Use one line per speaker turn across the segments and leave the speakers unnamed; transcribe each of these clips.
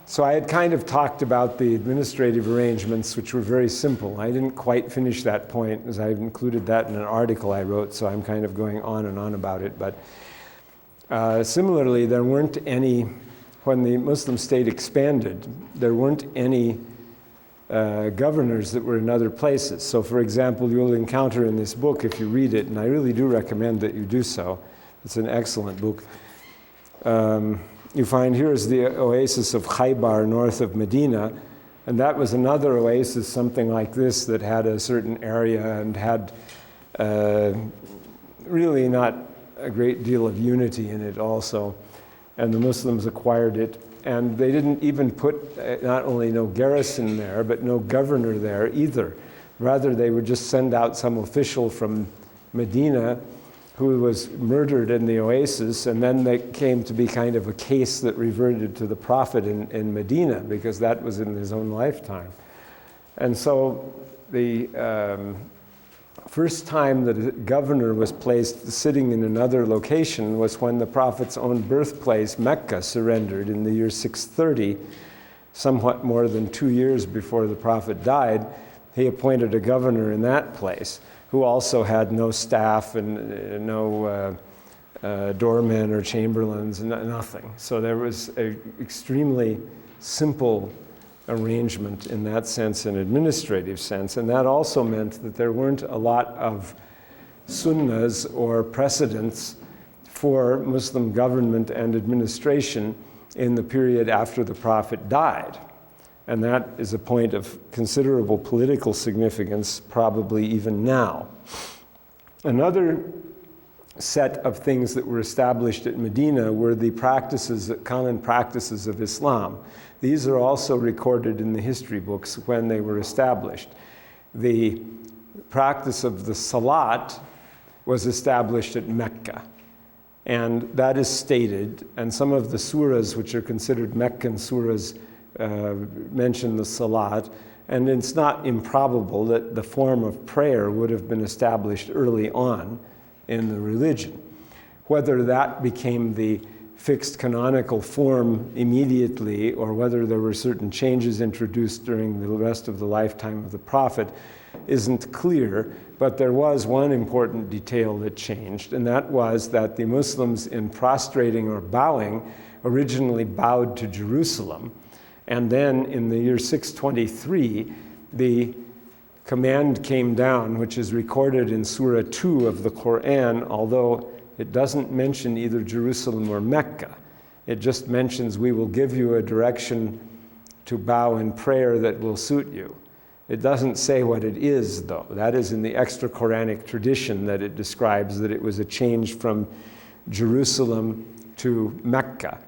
So I had kind of talked about the administrative arrangements, which were very simple. I didn't quite finish that point, as I've included that in an article I wrote, so I'm kind of going on and on about it. But similarly, there weren't any, when the Muslim state expanded, there weren't any governors that were in other places. So for example, you'll encounter in this book, if you read it, and I really do recommend that you do so, it's an excellent book. You find here is the oasis of Khaybar north of Medina, and that was another oasis, something like this, that had a certain area and had really not a great deal of unity in it also. And the Muslims acquired it, and they didn't even put not only no garrison there, but no governor there either. Rather, they would just send out some official from Medina who was murdered in the oasis, and then that came to be kind of a case that reverted to the Prophet in Medina, because that was in his own lifetime. And so the first time that a governor was placed sitting in another location was when the Prophet's own birthplace, Mecca, surrendered in the year 630, somewhat more than 2 years before the Prophet died. He appointed a governor in that place, who also had no staff and no doormen or chamberlains, nothing. So there was an extremely simple arrangement in that sense, an administrative sense, and that also meant that there weren't a lot of sunnahs or precedents for Muslim government and administration in the period after the Prophet died. And that is a point of considerable political significance, probably even now. Another set of things that were established at Medina were the practices, common practices of Islam. These are also recorded in the history books when they were established. The practice of the Salat was established at Mecca, and that is stated, and some of the surahs, which are considered Meccan surahs, mention the Salat, and it's not improbable that the form of prayer would have been established early on in the religion. Whether that became the fixed canonical form immediately, or whether there were certain changes introduced during the rest of the lifetime of the Prophet, isn't clear, but there was one important detail that changed, and that was that the Muslims, in prostrating or bowing, originally bowed to Jerusalem. And then in the year 623, the command came down, which is recorded in Surah 2 of the Qur'an, although it doesn't mention either Jerusalem or Mecca. It just mentions, we will give you a direction to bow in prayer that will suit you. It doesn't say what it is, though. That is in the extra Quranic tradition that it describes that it was a change from Jerusalem to Mecca.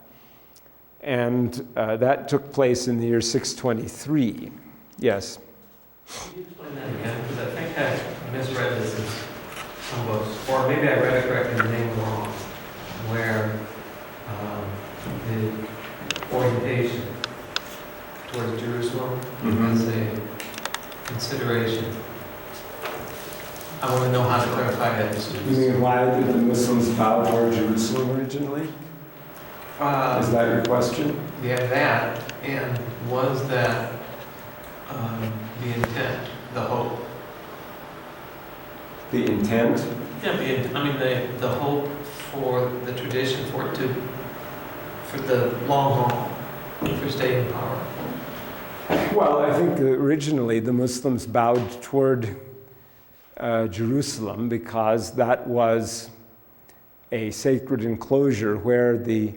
And that took place in the year 623. Yes?
Can you explain that again? Because I think I misread this in some books, or maybe I read it correctly and the name wrong, where the orientation towards Jerusalem is a consideration. I want to know how to clarify that.
You mean, why did the Muslims bow toward Jerusalem originally? Is that your question?
Yeah, that. And was that the intent, the hope?
The intent?
Yeah, the hope for the tradition for it to, for the long haul, for staying in power.
Well, I think originally the Muslims bowed toward Jerusalem because that was a sacred enclosure where the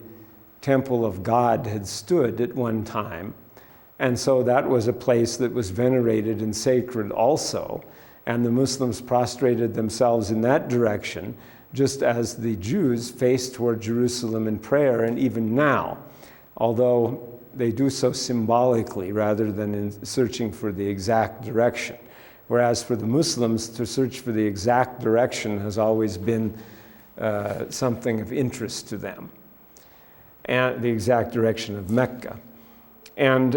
temple of God had stood at one time. And so that was a place that was venerated and sacred also. And the Muslims prostrated themselves in that direction, just as the Jews faced toward Jerusalem in prayer, and even now, although they do so symbolically rather than in searching for the exact direction. Whereas for the Muslims, to search for the exact direction has always been something of interest to them, and the exact direction of Mecca. And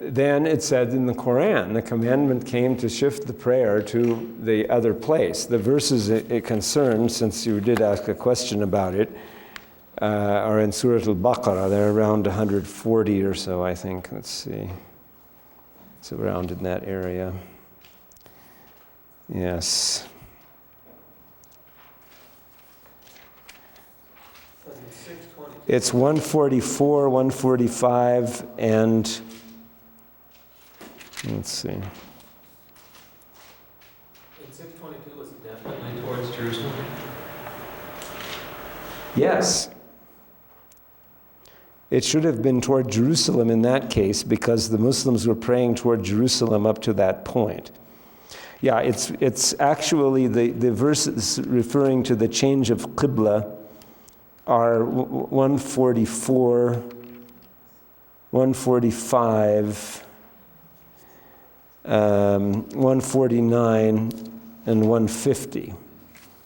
then it said in the Quran, the commandment came to shift the prayer to the other place. The verses it concerns, since you did ask a question about it, are in Surah Al-Baqarah. They're around 140 or so, I think. Let's see. It's around in that area. Yes. It's 144, 145, and let's see.
In 622, was it definitely towards Jerusalem?
Yes. It should have been toward Jerusalem in that case because the Muslims were praying toward Jerusalem up to that point. Yeah, it's actually the verses referring to the change of qibla are 144, 145, 149, and 150.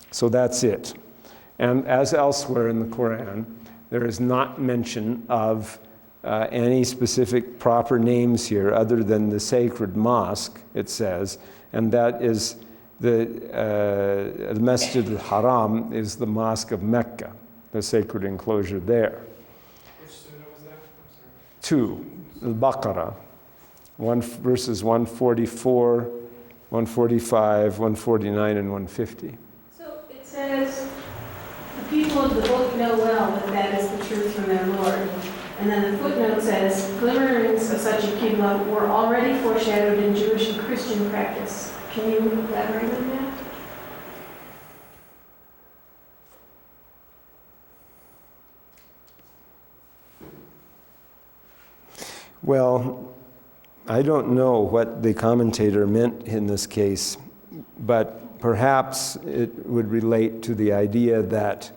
So that's it. And as elsewhere in the Qur'an, there is not mention of any specific proper names here other than the sacred mosque, it says, and that is the Masjid al-Haram is the Mosque of Mecca, the sacred enclosure there.
Which surah was that? I'm sorry.
2, Al-Baqarah, verses 144, 145, 149, and 150.
So it says, the people of the book know well that that is the truth from their Lord. And then the footnote says, glimmerings of such a kiblah were already foreshadowed in Jewish and Christian practice. Can you elaborate on that?
Well, I don't know what the commentator meant in this case, but perhaps it would relate to the idea that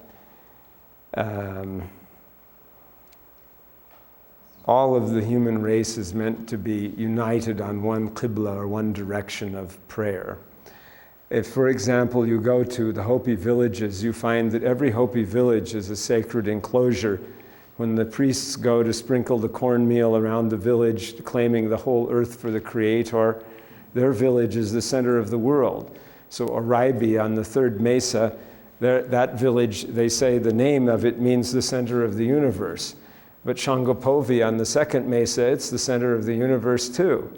all of the human race is meant to be united on one qibla or one direction of prayer. If, for example, you go to the Hopi villages, you find that every Hopi village is a sacred enclosure. When the priests go to sprinkle the cornmeal around the village, claiming the whole earth for the Creator, their village is the center of the world. So Oraibi on the third mesa, that village, they say the name of it means the center of the universe. But Shangopovi on the second mesa, it's the center of the universe too.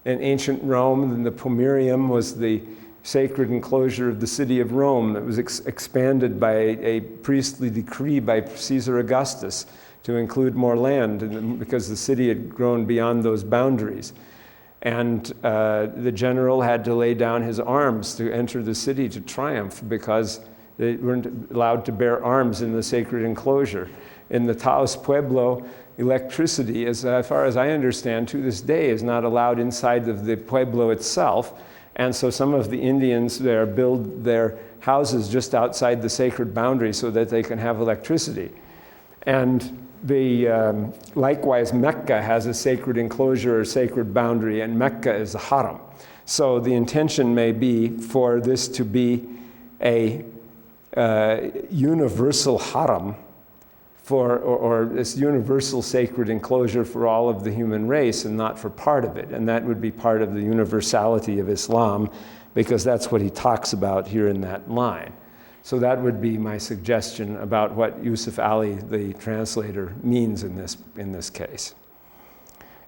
In ancient Rome, the Pomerium was the sacred enclosure of the city of Rome that was expanded by a priestly decree by Caesar Augustus to include more land because the city had grown beyond those boundaries. And the general had to lay down his arms to enter the city to triumph because they weren't allowed to bear arms in the sacred enclosure. In the Taos Pueblo, electricity, as far as I understand, to this day is not allowed inside of the pueblo itself. And so some of the Indians there build their houses just outside the sacred boundary so that they can have electricity. And likewise, Mecca has a sacred enclosure or sacred boundary, and Mecca is a haram. So the intention may be for this to be a universal haram or this universal sacred enclosure for all of the human race and not for part of it. And that would be part of the universality of Islam because that's what he talks about here in that line. So that would be my suggestion about what Yusuf Ali, the translator, means in this case.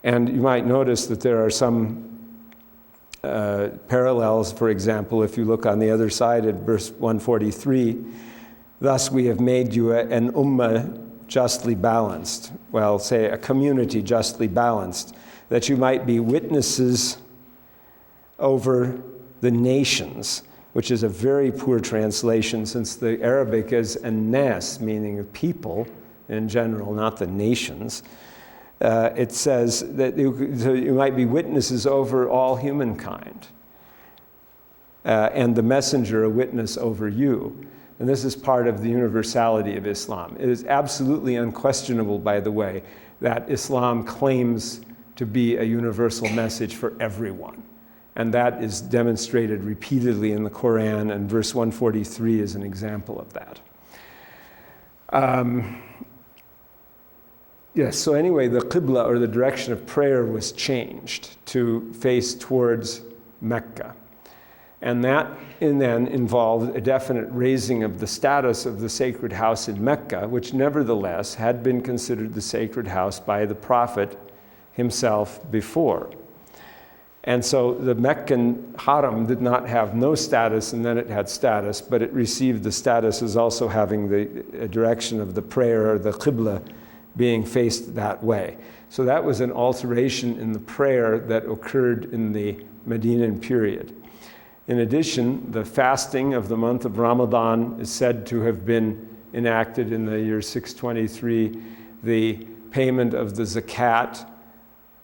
And you might notice that there are some parallels. For example, if you look on the other side at verse 143, thus we have made you an ummah justly balanced. Well, say a community justly balanced, that you might be witnesses over the nations, which is a very poor translation since the Arabic is an-nas, meaning people in general, not the nations. It says that you might be witnesses over all humankind, and the messenger a witness over you. And this is part of the universality of Islam. It is absolutely unquestionable, by the way, that Islam claims to be a universal message for everyone. And that is demonstrated repeatedly in the Qur'an, and verse 143 is an example of that. Yes, so anyway, the qibla, or the direction of prayer, was changed to face towards Mecca. And that then involved a definite raising of the status of the sacred house in Mecca, which nevertheless had been considered the sacred house by the Prophet himself before. And so the Meccan Haram did not have no status, and then it had status, but it received the status as also having the direction of the prayer, or the kiblah, being faced that way. So that was an alteration in the prayer that occurred in the Medinan period. In addition, the fasting of the month of Ramadan is said to have been enacted in the year 623. The payment of the zakat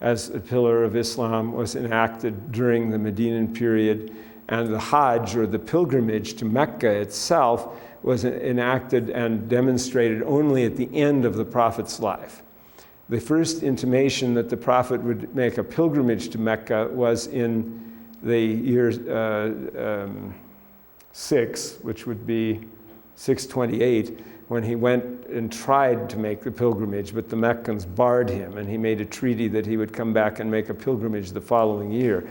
as a pillar of Islam was enacted during the Medinan period, and the Hajj, or the pilgrimage to Mecca itself, was enacted and demonstrated only at the end of the Prophet's life. The first intimation that the Prophet would make a pilgrimage to Mecca was in the year 6, which would be 628, when he went and tried to make the pilgrimage, but the Meccans barred him, and he made a treaty that he would come back and make a pilgrimage the following year.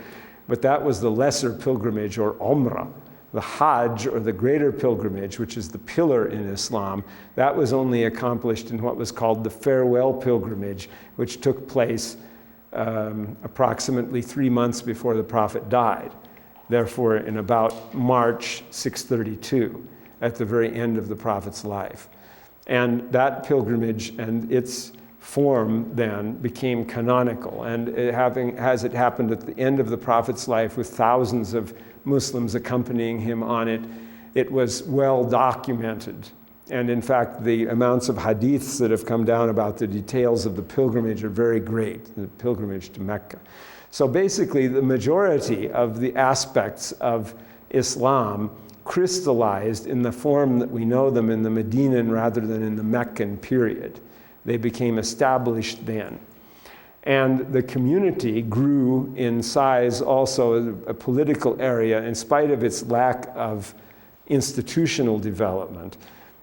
But that was the lesser pilgrimage, or Umrah. The Hajj, or the greater pilgrimage, which is the pillar in Islam, that was only accomplished in what was called the farewell pilgrimage, which took place approximately 3 months before the Prophet died. Therefore, in about March 632, at the very end of the Prophet's life. And that pilgrimage and its form then became canonical. And as it happened at the end of the Prophet's life, with thousands of Muslims accompanying him on it, it was well documented. And in fact, the amounts of hadiths that have come down about the details of the pilgrimage are very great, the pilgrimage to Mecca. So basically, the majority of the aspects of Islam crystallized in the form that we know them in the Medinan rather than in the Meccan period. They became established then. And the community grew in size also, a political area, in spite of its lack of institutional development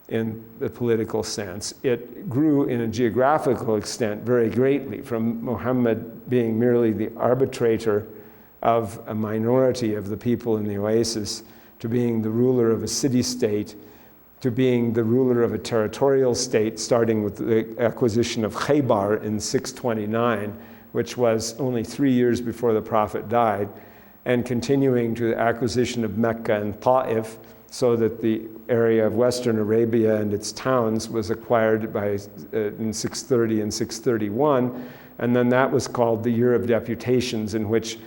in the political sense. It grew in a geographical extent very greatly, from Muhammad being merely the arbitrator of a minority of the people in the oasis, to being the ruler of a city-state, to being the ruler of a territorial state, starting with the acquisition of Khaybar in 629, which was only 3 years before the Prophet died, and continuing to the acquisition of Mecca and Ta'if, so that the area of Western Arabia and its towns was acquired in 630 and 631, and then that was called the Year of Deputations, in which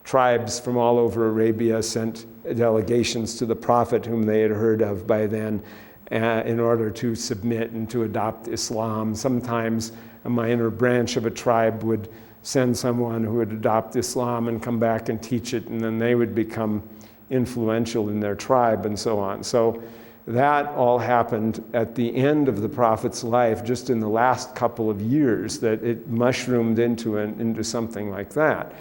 tribes from all over Arabia sent delegations to the Prophet, whom they had heard of by then, in order to submit and to adopt Islam. Sometimes a minor branch of a tribe would send someone who would adopt Islam and come back and teach it, and then they would become influential in their tribe and so on. So that all happened at the end of the Prophet's life, just in the last couple of years, that it mushroomed into something like that.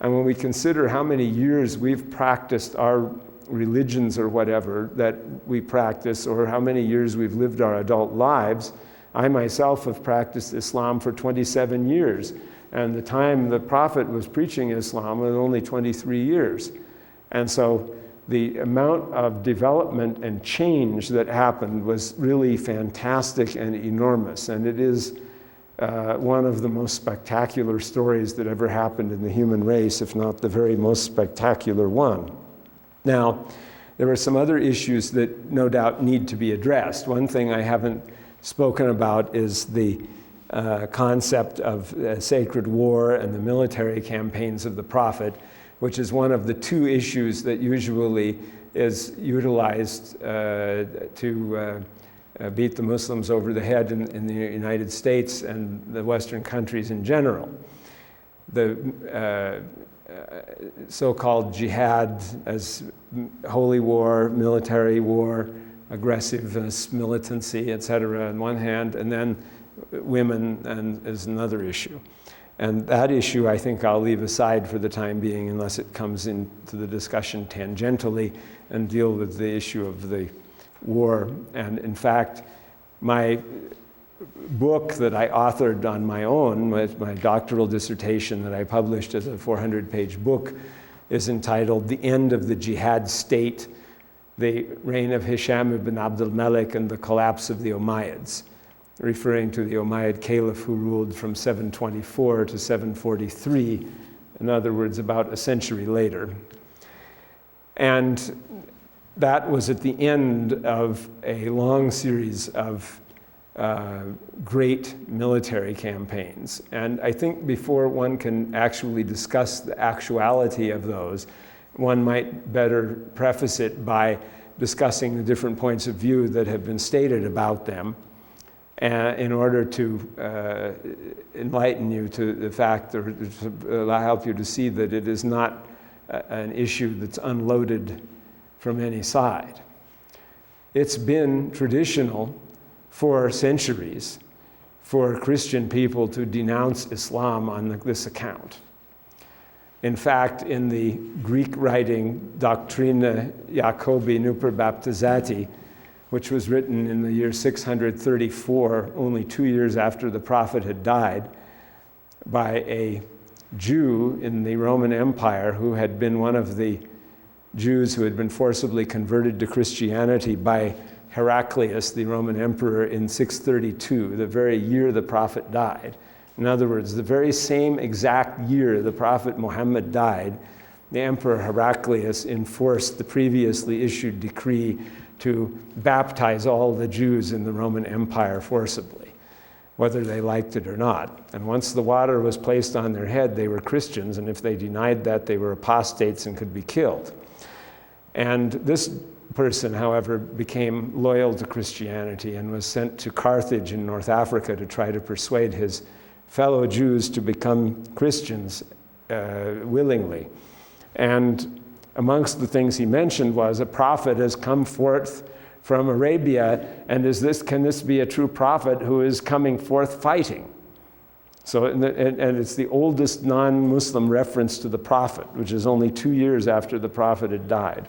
And when we consider how many years we've practiced our religions or whatever that we practice, or how many years we've lived our adult lives, I myself have practiced Islam for 27 years. And the time the Prophet was preaching Islam was only 23 years. And so the amount of development and change that happened was really fantastic and enormous. And it is one of the most spectacular stories that ever happened in the human race, if not the very most spectacular one. Now, there are some other issues that no doubt need to be addressed. One thing I haven't spoken about is the concept of sacred war and the military campaigns of the Prophet, which is one of the two issues that usually is utilized to beat the Muslims over the head in the United States and the Western countries in general. The so-called jihad as holy war, military war, aggressiveness, militancy, etc. on one hand, and then women is another issue. And that issue, I think I'll leave aside for the time being, unless it comes into the discussion tangentially, and deal with the issue of the war. And in fact, my book that I authored on my own, with my doctoral dissertation that I published as a 400-page book, is entitled The End of the Jihad State, the Reign of Hisham ibn Abdul and the Collapse of the Umayyads, referring to the Umayyad Caliph who ruled from 724 to 743, in other words, about a century later. And that was at the end of a long series of great military campaigns. And I think before one can actually discuss the actuality of those, one might better preface it by discussing the different points of view that have been stated about them, in order to enlighten you to the fact, or to help you to see that it is not an issue that's unloaded from any side. It's been traditional for centuries for Christian people to denounce Islam on this account. In fact, in the Greek writing Doctrina Jacobi Nuper Baptizati, which was written in the year 634, only 2 years after the prophet had died, by a Jew in the Roman Empire who had been one of the Jews who had been forcibly converted to Christianity by Heraclius, the Roman emperor, in 632, the very year the prophet died. In other words, the very same exact year the prophet Muhammad died, the emperor Heraclius enforced the previously issued decree to baptize all the Jews in the Roman Empire forcibly, whether they liked it or not. And once the water was placed on their head, they were Christians, and if they denied that, they were apostates and could be killed. And this person, however, became loyal to Christianity and was sent to Carthage in North Africa to try to persuade his fellow Jews to become Christians willingly. And amongst the things he mentioned was, a prophet has come forth from Arabia, and can this be a true prophet who is coming forth fighting? So, and it's the oldest non-Muslim reference to the prophet, which is only 2 years after the prophet had died.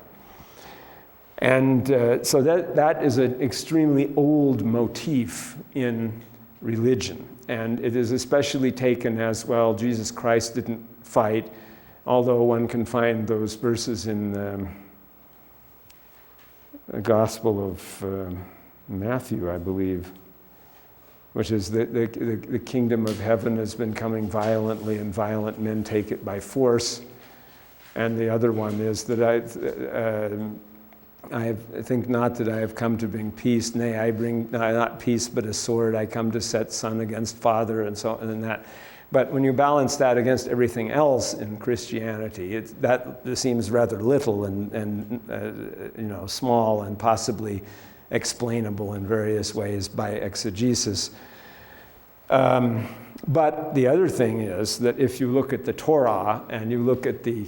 And so that is an extremely old motif in religion. And it is especially taken as, well, Jesus Christ didn't fight, although one can find those verses in the Gospel of Matthew, I believe, which is the kingdom of heaven has been coming violently, and violent men take it by force. And the other one is that I think not that I have come to bring peace, nay, I bring not peace but a sword. I come to set son against father, and so on and that. But when you balance that against everything else in Christianity, that seems rather little and small and possibly explainable in various ways by exegesis. But the other thing is that if you look at the Torah and you look at the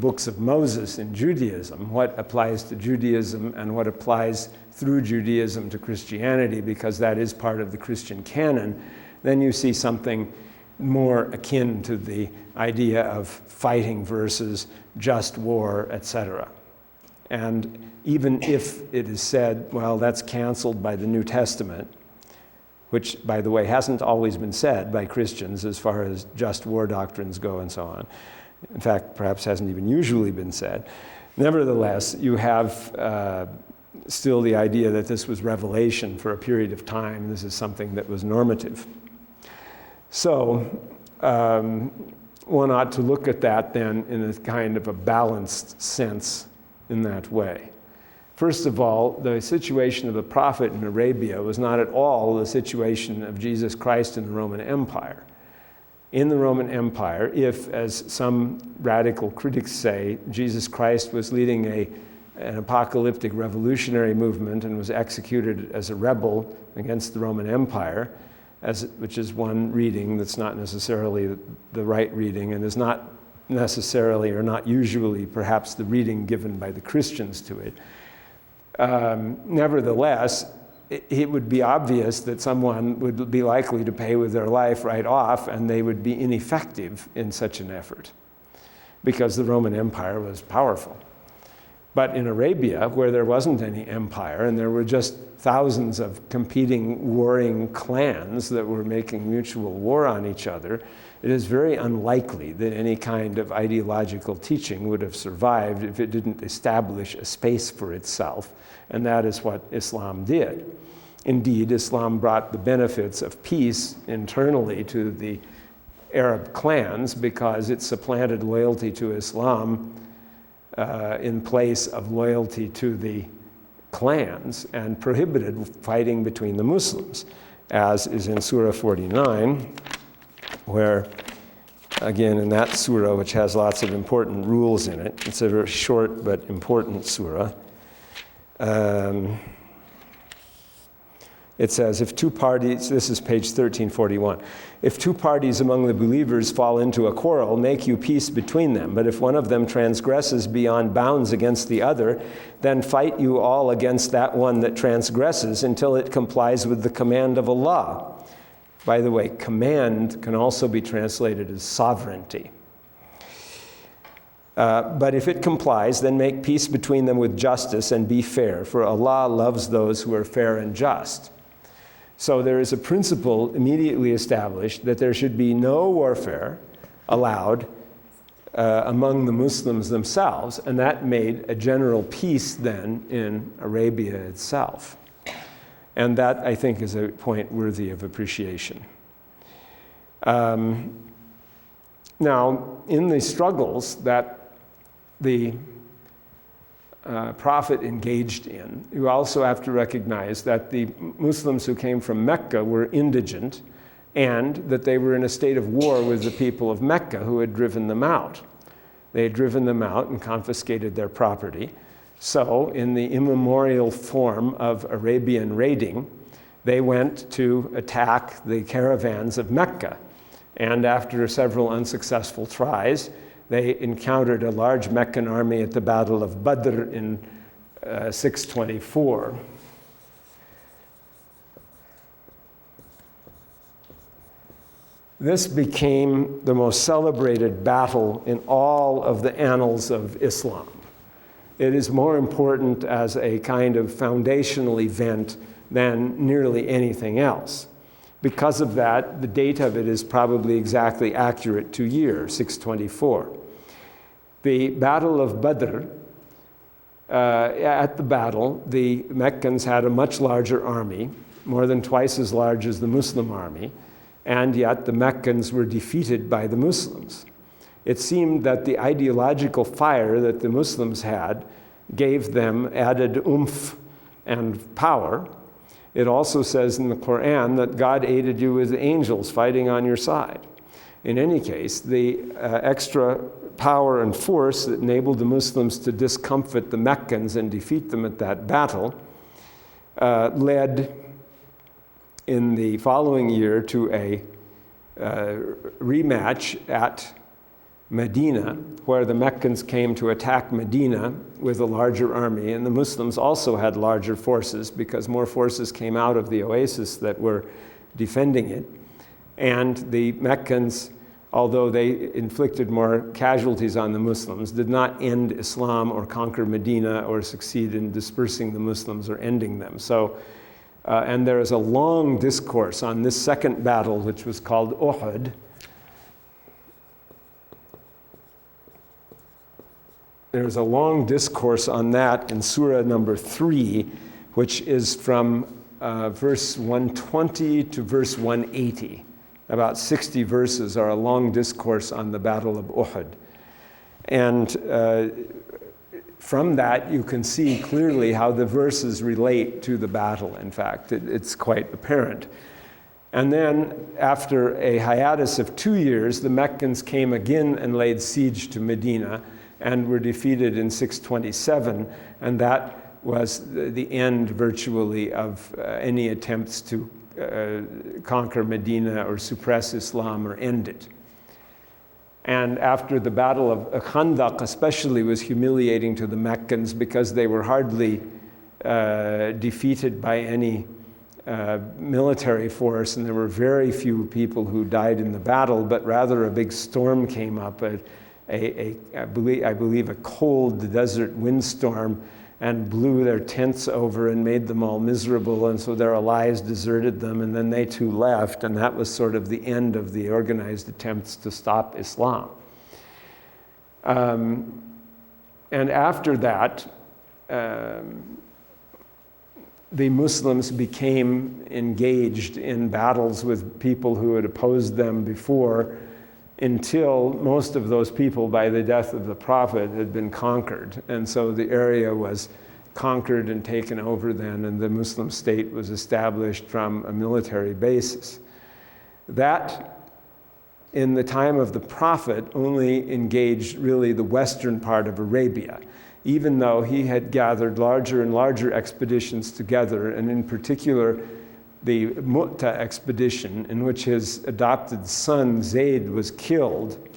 books of Moses in Judaism, what applies to Judaism and what applies through Judaism to Christianity, because that is part of the Christian canon, then you see something more akin to the idea of fighting versus just war, etc. And even if it is said, well, that's canceled by the New Testament, which, by the way, hasn't always been said by Christians as far as just war doctrines go and so on. In fact, perhaps hasn't even usually been said. Nevertheless, you have still the idea that this was revelation for a period of time. This is something that was normative. So one ought to look at that then in a kind of a balanced sense in that way. First of all, the situation of the prophet in Arabia was not at all the situation of Jesus Christ in the Roman Empire. In the Roman Empire, if, as some radical critics say, Jesus Christ was leading an apocalyptic revolutionary movement and was executed as a rebel against the Roman Empire, which is one reading that's not necessarily the right reading and is not necessarily or not usually perhaps the reading given by the Christians to it. Nevertheless, it would be obvious that someone would be likely to pay with their life right off, and they would be ineffective in such an effort because the Roman Empire was powerful. But in Arabia, where there wasn't any empire and there were just thousands of competing warring clans that were making mutual war on each other, it is very unlikely that any kind of ideological teaching would have survived if it didn't establish a space for itself, and that is what Islam did. Indeed, Islam brought the benefits of peace internally to the Arab clans because it supplanted loyalty to Islam in place of loyalty to the clans and prohibited fighting between the Muslims, as is in Surah 49, where, again, in that surah, which has lots of important rules in it, it's a very short but important surah. It says, if two parties, this is page 1341, if two parties among the believers fall into a quarrel, make you peace between them. But if one of them transgresses beyond bounds against the other, then fight you all against that one that transgresses until it complies with the command of Allah. By the way, command can also be translated as sovereignty. But if it complies, then make peace between them with justice and be fair, for Allah loves those who are fair and just. So there is a principle immediately established that there should be no warfare allowed among the Muslims themselves, and that made a general peace then in Arabia itself. And that, I think, is a point worthy of appreciation. Now, in the struggles that the Prophet engaged in, you also have to recognize that the Muslims who came from Mecca were indigent and that they were in a state of war with the people of Mecca who had driven them out. They had driven them out and confiscated their property. So, in the immemorial form of Arabian raiding, they went to attack the caravans of Mecca. And after several unsuccessful tries, they encountered a large Meccan army at the Battle of Badr in 624. This became the most celebrated battle in all of the annals of Islam. It is more important as a kind of foundational event than nearly anything else. Because of that, the date of it is probably exactly accurate to year, 624. The Battle of Badr, at the battle, the Meccans had a much larger army, more than twice as large as the Muslim army, and yet the Meccans were defeated by the Muslims. It seemed that the ideological fire that the Muslims had gave them added oomph and power. It also says in the Qur'an that God aided you with angels fighting on your side. In any case, the extra power and force that enabled the Muslims to discomfit the Meccans and defeat them at that battle led in the following year to a rematch at Medina, where the Meccans came to attack Medina with a larger army, and the Muslims also had larger forces because more forces came out of the oasis that were defending it. And the Meccans, although they inflicted more casualties on the Muslims, did not end Islam or conquer Medina or succeed in dispersing the Muslims or ending them. So, and there is a long discourse on this second battle, which was called Uhud. There's a long discourse on that in Surah number 3, which is from verse 120 to verse 180. About 60 verses are a long discourse on the Battle of Uhud. And from that, you can see clearly how the verses relate to the battle, in fact. It's quite apparent. And then, after a hiatus of 2 years, the Meccans came again and laid siege to Medina and were defeated in 627, and that was the end, virtually, of any attempts to conquer Medina or suppress Islam or end it. And after the Battle of Khandaq especially was humiliating to the Meccans because they were hardly defeated by any military force, and there were very few people who died in the battle, but rather a big storm came up, a I believe a cold desert windstorm and blew their tents over and made them all miserable, and so their allies deserted them, and then they too left, and that was sort of the end of the organized attempts to stop Islam. And after that, the Muslims became engaged in battles with people who had opposed them before, until most of those people, by the death of the Prophet, had been conquered. And so the area was conquered and taken over then, and the Muslim state was established from a military basis. That, in the time of the Prophet, only engaged really the western part of Arabia, even though he had gathered larger and larger expeditions together, and in particular, the Mu'ta expedition, in which his adopted son Zayd was killed,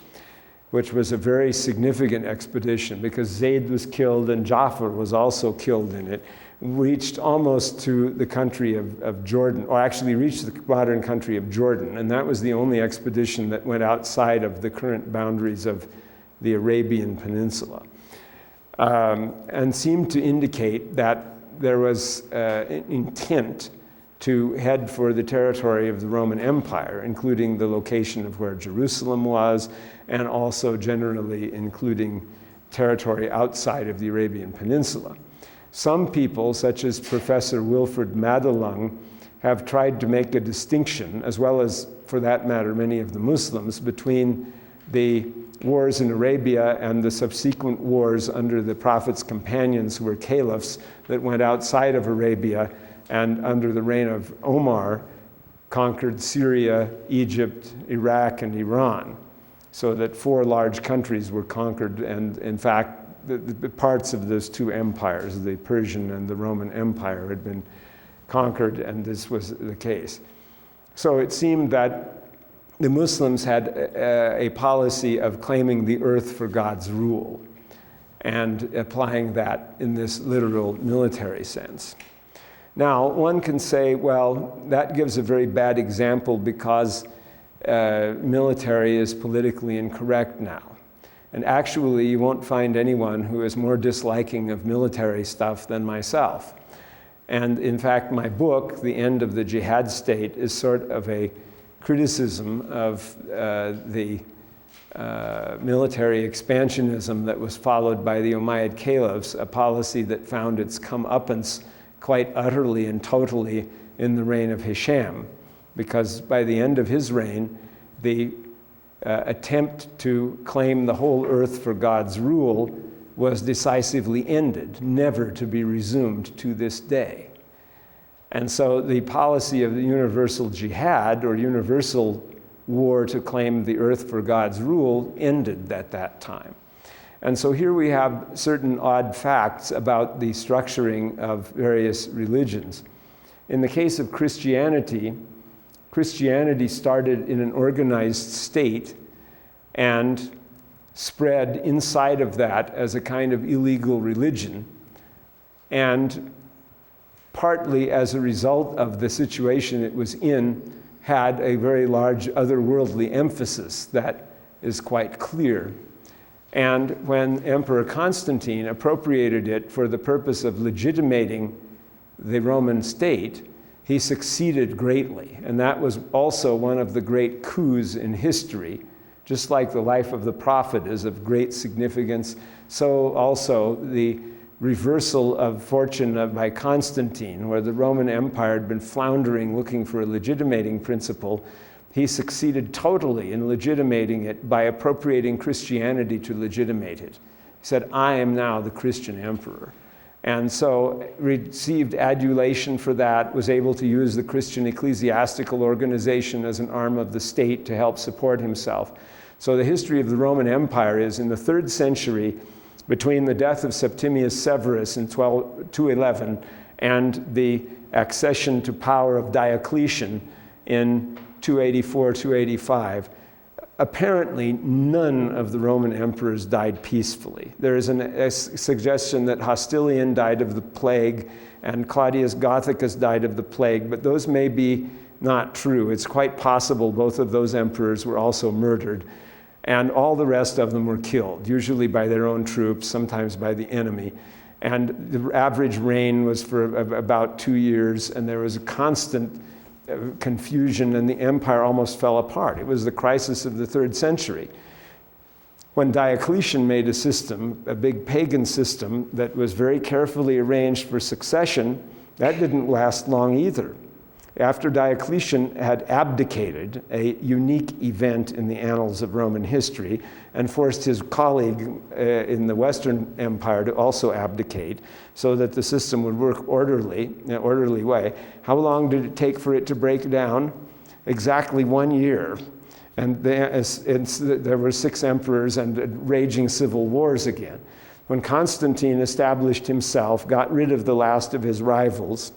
which was a very significant expedition because Zayd was killed and Ja'far was also killed in it, reached almost to the country of Jordan, or actually reached the modern country of Jordan, and that was the only expedition that went outside of the current boundaries of the Arabian Peninsula, and seemed to indicate that there was an intent to head for the territory of the Roman Empire, including the location of where Jerusalem was, and also generally including territory outside of the Arabian Peninsula. Some people, such as Professor Wilfred Madelung, have tried to make a distinction, as well as, for that matter, many of the Muslims, between the wars in Arabia and the subsequent wars under the Prophet's companions, who were caliphs, that went outside of Arabia and under the reign of Umar conquered Syria, Egypt, Iraq, and Iran, so that 4 large countries were conquered, and in fact, the parts of those 2 empires, the Persian and the Roman Empire, had been conquered, and this was the case. So it seemed that the Muslims had a policy of claiming the earth for God's rule and applying that in this literal military sense. Now, one can say, well, that gives a very bad example because military is politically incorrect now. And actually, you won't find anyone who is more disliking of military stuff than myself. And in fact, my book, The End of the Jihad State, is sort of a criticism of the military expansionism that was followed by the Umayyad caliphs, a policy that found its comeuppance quite utterly and totally in the reign of Hisham, because by the end of his reign, the attempt to claim the whole earth for God's rule was decisively ended, never to be resumed to this day. And so the policy of the universal jihad, or universal war to claim the earth for God's rule, ended at that time. And so here we have certain odd facts about the structuring of various religions. In the case of Christianity, Christianity started in an organized state and spread inside of that as a kind of illegal religion, and partly as a result of the situation it was in, had a very large otherworldly emphasis that is quite clear. And when Emperor Constantine appropriated it for the purpose of legitimating the Roman state, he succeeded greatly. And that was also one of the great coups in history. Just like the life of the Prophet is of great significance, so also the reversal of fortune by Constantine, where the Roman Empire had been floundering looking for a legitimating principle. He succeeded totally in legitimating it by appropriating Christianity to legitimate it. He said, I am now the Christian emperor. And so received adulation for that, was able to use the Christian ecclesiastical organization as an arm of the state to help support himself. So the history of the Roman Empire is in the 3rd century, between the death of Septimius Severus in 211 and the accession to power of Diocletian in 284, 285, apparently none of the Roman emperors died peacefully. There is a suggestion that Hostilian died of the plague and Claudius Gothicus died of the plague, but those may be not true. It's quite possible both of those emperors were also murdered. And all the rest of them were killed, usually by their own troops, sometimes by the enemy. And the average reign was for about 2 years, and there was a constant confusion, and the empire almost fell apart. It was the crisis of the 3rd century. When Diocletian made a system, a big pagan system that was very carefully arranged for succession, that didn't last long either. After Diocletian had abdicated, a unique event in the annals of Roman history, and forced his colleague in the Western Empire to also abdicate so that the system would work in an orderly way, how long did it take for it to break down? Exactly 1 year. And there were 6 emperors and raging civil wars again. When Constantine established himself, got rid of the last of his rivals,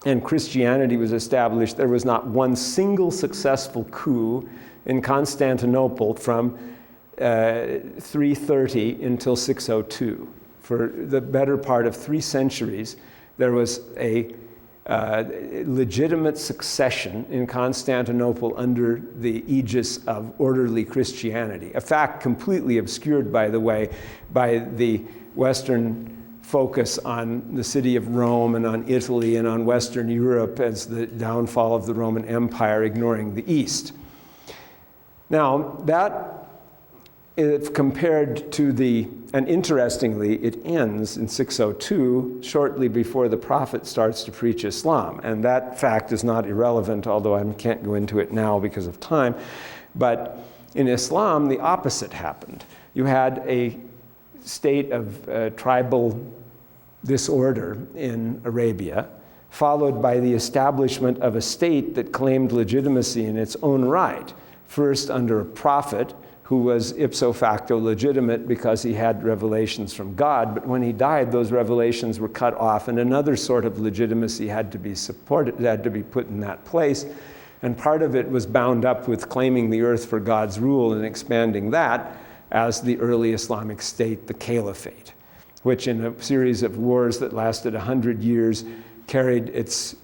and Christianity was established, there was not one single successful coup in Constantinople from 330 until 602. For the better part of 3 centuries, there was a legitimate succession in Constantinople under the aegis of orderly Christianity. A fact completely obscured, by the way, by the Western focus on the city of Rome and on Italy and on Western Europe as the downfall of the Roman Empire, ignoring the East. Now, that is compared to and interestingly, it ends in 602, shortly before the prophet starts to preach Islam. And that fact is not irrelevant, although I can't go into it now because of time. But in Islam, the opposite happened. You had a state of tribal disorder in Arabia, followed by the establishment of a state that claimed legitimacy in its own right, first under a prophet who was ipso facto legitimate because he had revelations from God, but when he died, those revelations were cut off, and another sort of legitimacy had to be supported, had to be put in that place. And part of it was bound up with claiming the earth for God's rule and expanding that as the early Islamic state, the Caliphate, which in a series of wars that lasted 100 years carried its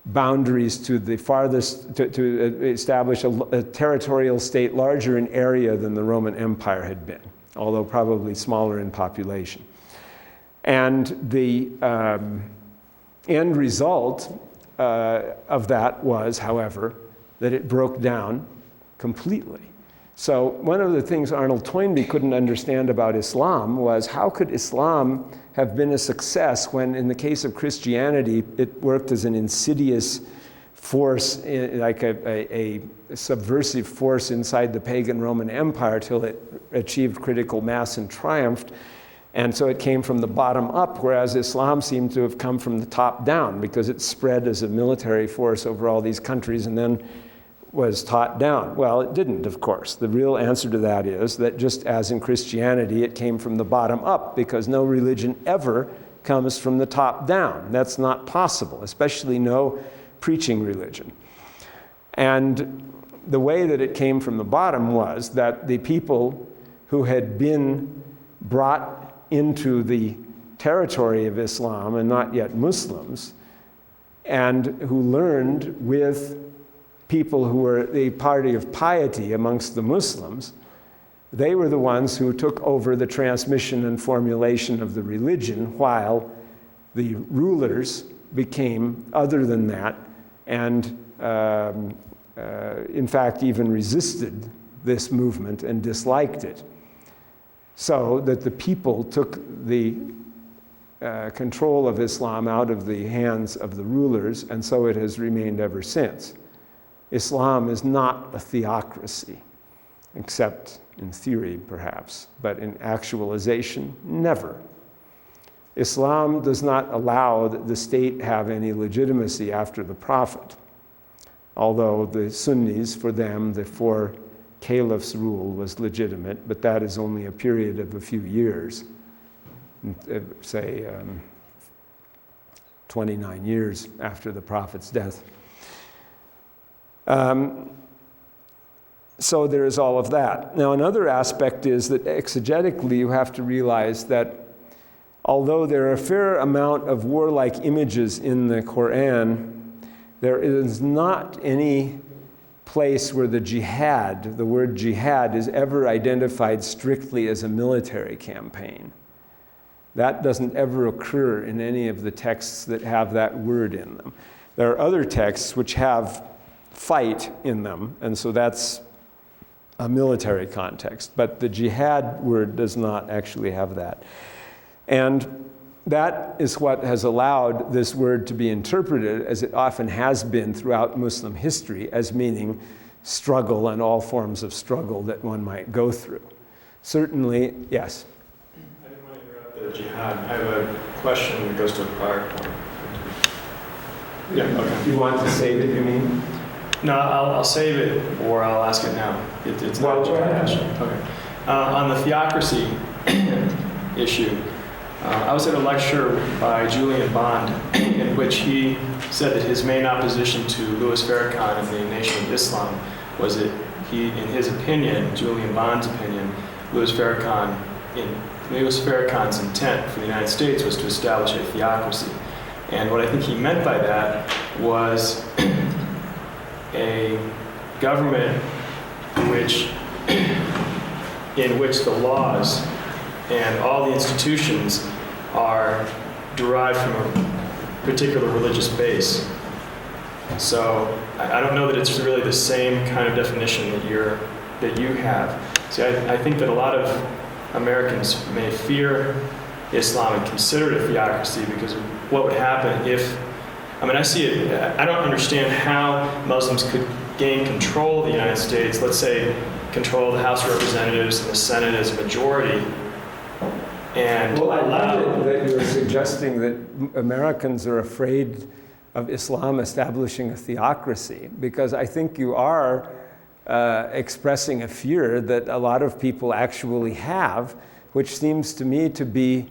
boundaries to the farthest, to establish a territorial state larger in area than the Roman Empire had been, although probably smaller in population. And the end result of that was, however, that it broke down completely. So one of the things Arnold Toynbee couldn't understand about Islam was how could Islam have been a success when, in the case of Christianity, it worked as an insidious force, like a subversive force inside the pagan Roman Empire till it achieved critical mass and triumphed. And so it came from the bottom up, whereas Islam seemed to have come from the top down because it spread as a military force over all these countries and then was taught down. Well, it didn't, of course. The real answer to that is that just as in Christianity, it came from the bottom up because no religion ever comes from the top down. That's not possible, especially no preaching religion. And the way that it came from the bottom was that the people who had been brought into the territory of Islam and not yet Muslims, and who learned with people who were the party of piety amongst the Muslims, they were the ones who took over the transmission and formulation of the religion, while the rulers became other than that, and in fact even resisted this movement and disliked it. So that the people took the control of Islam out of the hands of the rulers, and so it has remained ever since. Islam is not a theocracy, except in theory, perhaps, but in actualization, never. Islam does not allow the state have any legitimacy after the Prophet, although the Sunnis, for them, the 4 caliphs' rule was legitimate, but that is only a period of a few years, say 29 years after the Prophet's death. So there is all of that. Now, another aspect is that exegetically you have to realize that although there are a fair amount of warlike images in the Qur'an, there is not any place where the word jihad, is ever identified strictly as a military campaign. That doesn't ever occur in any of the texts that have that word in them. There are other texts which have fight in them, and so that's a military context. But the jihad word does not actually have that. And that is what has allowed this word to be interpreted, as it often has been throughout Muslim history, as meaning struggle and all forms of struggle that one might go through. Certainly, yes?
I didn't want to interrupt the jihad. I have a question that goes to a prior point. Yeah, okay.
You want to say that, you mean?
No, I'll save it, or I'll ask it now. It's not a jihad question. Okay. On the theocracy issue, I was at a lecture by Julian Bond in which he said that his main opposition to Louis Farrakhan and the Nation of Islam was that in his opinion, Julian Bond's opinion, Louis Farrakhan's intent for the United States was to establish a theocracy. And what I think he meant by that was a government in which the laws and all the institutions are derived from a particular religious base. So I don't know that it's really the same kind of definition that you have. See, I think that a lot of Americans may fear Islam and consider it a theocracy because of what would happen if, I see it, I don't understand how Muslims could gain control of the United States, let's say control of the House of Representatives and the Senate as a majority, and
well, I love that you're suggesting that Americans are afraid of Islam establishing a theocracy, because I think you are expressing a fear that a lot of people actually have, which seems to me to be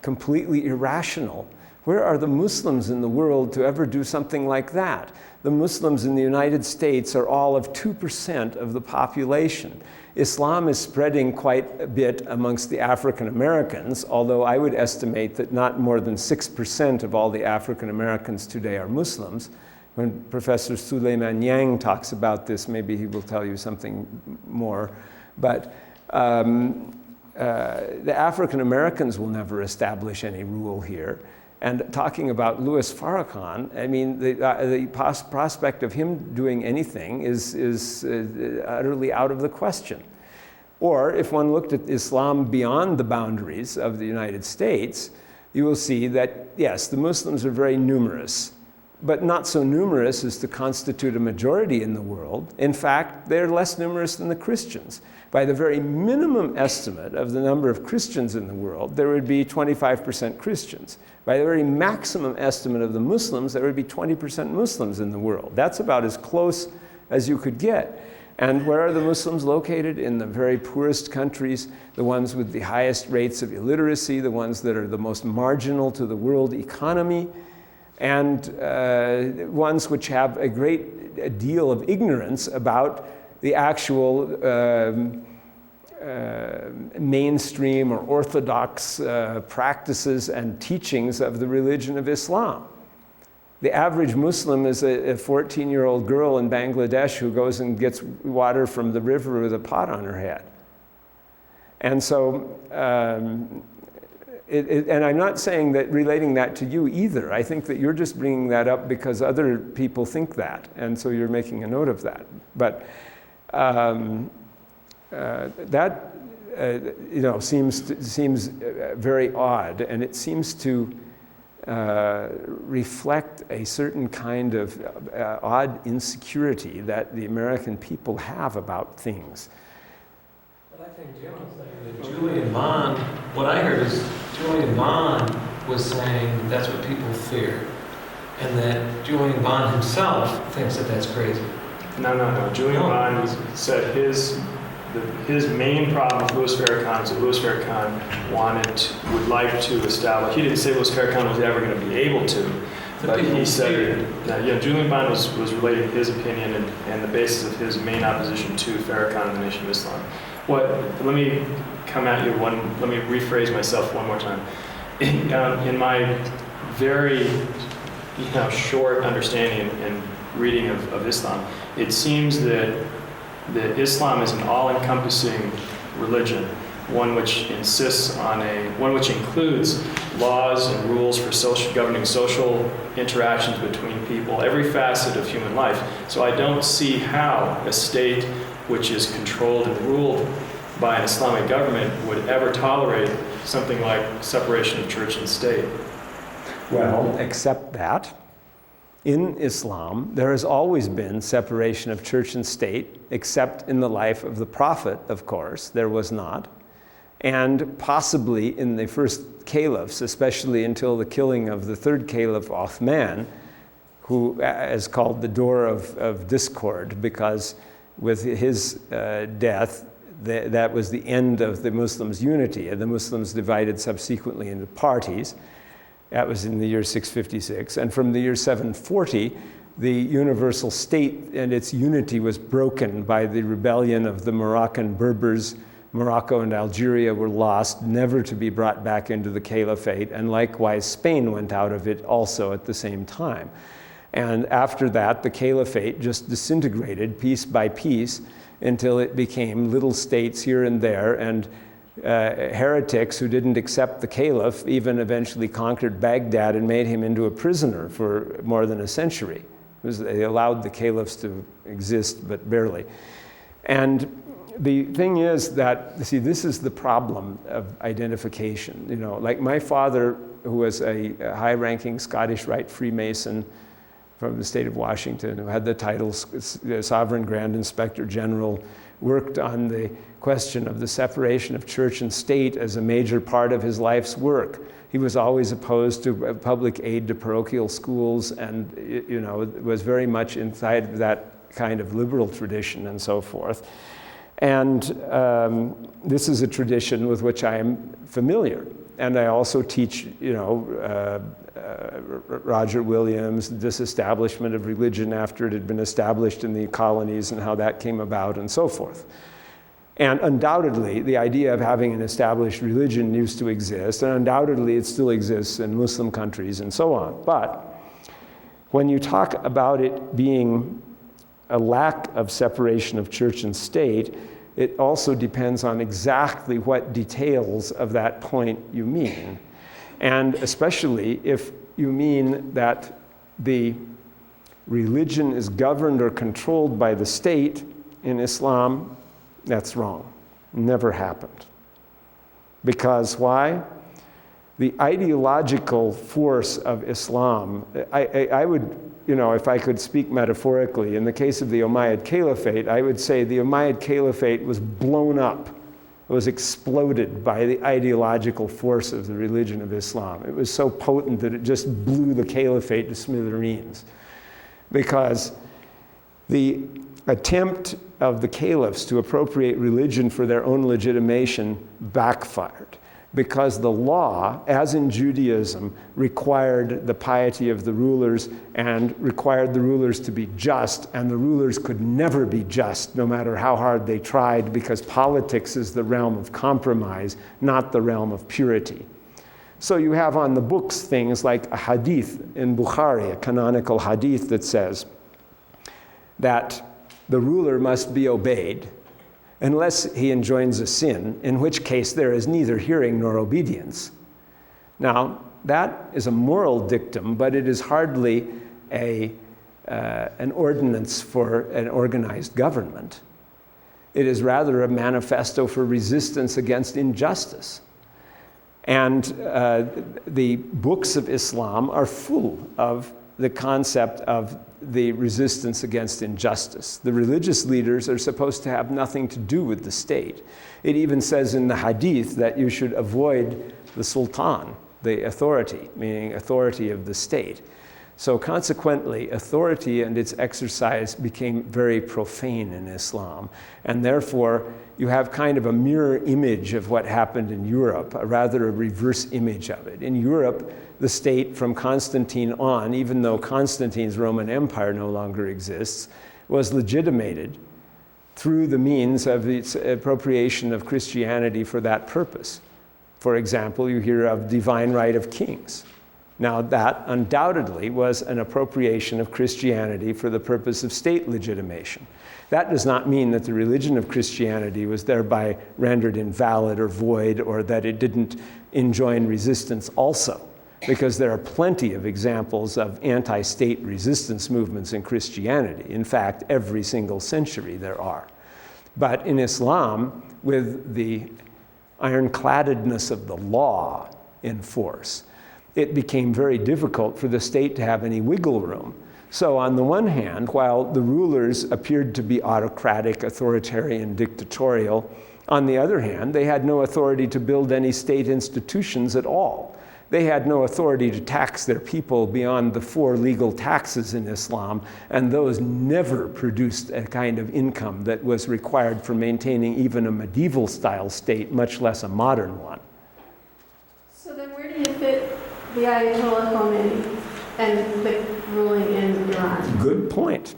completely irrational. Where are the Muslims in the world to ever do something like that? The Muslims in the United States are all of 2% of the population. Islam is spreading quite a bit amongst the African Americans, although I would estimate that not more than 6% of all the African Americans today are Muslims. When Professor Suleiman Yang talks about this, maybe he will tell you something more. But the African Americans will never establish any rule here. And talking about Louis Farrakhan, the prospect of him doing anything is utterly out of the question. Or if one looked at Islam beyond the boundaries of the United States, you will see that, yes, the Muslims are very numerous, but not so numerous as to constitute a majority in the world. In fact, they're less numerous than the Christians. By the very minimum estimate of the number of Christians in the world, there would be 25% Christians. By the very maximum estimate of the Muslims, there would be 20% Muslims in the world. That's about as close as you could get. And where are the Muslims located? In the very poorest countries, the ones with the highest rates of illiteracy, the ones that are the most marginal to the world economy, and ones which have a great deal of ignorance about the actual mainstream or orthodox practices and teachings of the religion of Islam. The average Muslim is a 14-year-old girl in Bangladesh who goes and gets water from the river with a pot on her head. And so, and I'm not saying that, relating that to you either. I think that you're just bringing that up because other people think that, and so you're making a note of that. But that seems very odd, and it seems to reflect a certain kind of odd insecurity that the American people have about things.
But I think Jim was saying that Julian Bond, what I heard is Julian Bond was saying that's what people fear, and that Julian Bond himself thinks that that's crazy.
No. Julian Bond said his main problem with Louis Farrakhan is that Louis Farrakhan would like to establish. He didn't say Louis Farrakhan was ever going to be able to, but he said that Julian Bond was relating his opinion and the basis of his main opposition to Farrakhan and the Nation of Islam. Let me come at you let me rephrase myself one more time. In my very short understanding and reading of Islam, it seems that Islam is an all-encompassing religion, one which insists on one which includes laws and rules for governing social interactions between people, every facet of human life. So I don't see how a state which is controlled and ruled by an Islamic government would ever tolerate something like separation of church and state.
Well, except that in Islam, there has always been separation of church and state, except in the life of the Prophet, of course, there was not. And possibly in the first caliphs, especially until the killing of the third caliph, Uthman, who is called the door of discord, because with his death, that was the end of the Muslims' unity, and the Muslims divided subsequently into parties. That was in the year 656. And from the year 740, the universal state and its unity was broken by the rebellion of the Moroccan Berbers. Morocco and Algeria were lost, never to be brought back into the caliphate, and likewise Spain went out of it also at the same time. And after that, the caliphate just disintegrated piece by piece until it became little states here and there, and heretics who didn't accept the caliph even eventually conquered Baghdad and made him into a prisoner for more than a century. They allowed the caliphs to exist, but barely. And the thing is that, see, this is the problem of identification. You know, like my father, who was a high-ranking Scottish Rite Freemason from the state of Washington, who had the title Sovereign Grand Inspector General, worked on the question of the separation of church and state as a major part of his life's work. He was always opposed to public aid to parochial schools, and you know, was very much inside that kind of liberal tradition and so forth. And this is a tradition with which I am familiar. And I also teach, you know, Roger Williams, disestablishment of religion after it had been established in the colonies and how that came about and so forth. And undoubtedly, the idea of having an established religion used to exist, and undoubtedly it still exists in Muslim countries and so on. But when you talk about it being a lack of separation of church and state, it also depends on exactly what details of that point you mean. And especially if you mean that the religion is governed or controlled by the state in Islam, that's wrong. Never happened. Because why? The ideological force of Islam, I would, you know, if I could speak metaphorically, in the case of the Umayyad Caliphate, I would say the Umayyad Caliphate was blown up. It was exploded by the ideological force of the religion of Islam. It was so potent that it just blew the caliphate to smithereens. Because the attempt of the caliphs to appropriate religion for their own legitimation backfired. Because the law, as in Judaism, required the piety of the rulers and required the rulers to be just, and the rulers could never be just, no matter how hard they tried, because politics is the realm of compromise, not the realm of purity. So you have on the books things like a hadith in Bukhari, a canonical hadith that says that the ruler must be obeyed unless he enjoins a sin, in which case there is neither hearing nor obedience. Now, that is a moral dictum, but it is hardly an ordinance for an organized government. It is rather a manifesto for resistance against injustice. And the books of Islam are full of the concept of the resistance against injustice. The religious leaders are supposed to have nothing to do with the state. It even says in the hadith that you should avoid the sultan, the authority, meaning authority of the state. So consequently, authority and its exercise became very profane in Islam. And therefore, you have kind of a mirror image of what happened in Europe, rather a reverse image of it. In Europe, the state from Constantine on, even though Constantine's Roman Empire no longer exists, was legitimated through the means of its appropriation of Christianity for that purpose. For example, you hear of divine right of kings. Now, that undoubtedly was an appropriation of Christianity for the purpose of state legitimation. That does not mean that the religion of Christianity was thereby rendered invalid or void, or that it didn't enjoin resistance also, because there are plenty of examples of anti-state resistance movements in Christianity. In fact, every single century there are. But in Islam, with the ironcladdedness of the law in force, it became very difficult for the state to have any wiggle room. So on the one hand, while the rulers appeared to be autocratic, authoritarian, dictatorial, on the other hand, they had no authority to build any state institutions at all. They had no authority to tax their people beyond the 4 legal taxes in Islam, and those never produced a kind of income that was required for maintaining even a medieval-style state, much less a modern one.
So then where do you fit the Ayatollah Khomeini and the ruling in Iran?
Good point.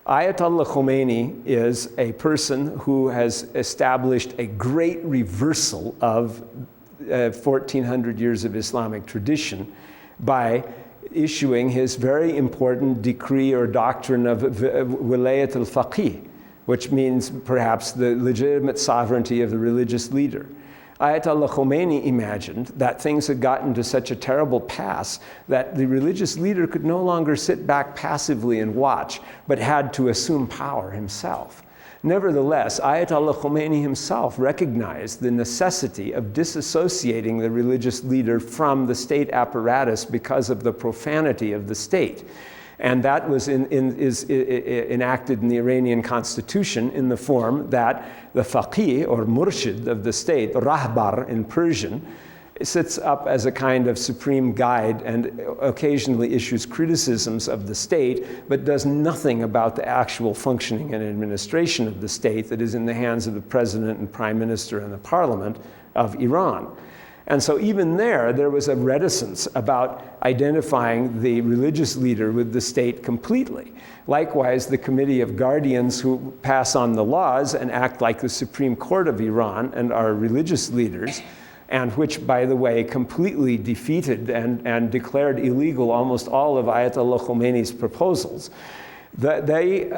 Ayatollah Khomeini is a person who has established a great reversal of 1400 years of Islamic tradition by issuing his very important decree or doctrine of wilayat al-faqih, which means perhaps the legitimate sovereignty of the religious leader. Ayatollah Khomeini imagined that things had gotten to such a terrible pass that the religious leader could no longer sit back passively and watch, but had to assume power himself. Nevertheless, Ayatollah Khomeini himself recognized the necessity of disassociating the religious leader from the state apparatus because of the profanity of the state. And that was enacted in the Iranian constitution in the form that the faqih, or murshid of the state, rahbar in Persian, sits up as a kind of supreme guide and occasionally issues criticisms of the state, but does nothing about the actual functioning and administration of the state that is in the hands of the president and prime minister and the parliament of Iran. And so even there was a reticence about identifying the religious leader with the state completely. Likewise, the Committee of Guardians who pass on the laws and act like the Supreme Court of Iran and are religious leaders, and which, by the way, completely defeated and declared illegal almost all of Ayatollah Khomeini's proposals. They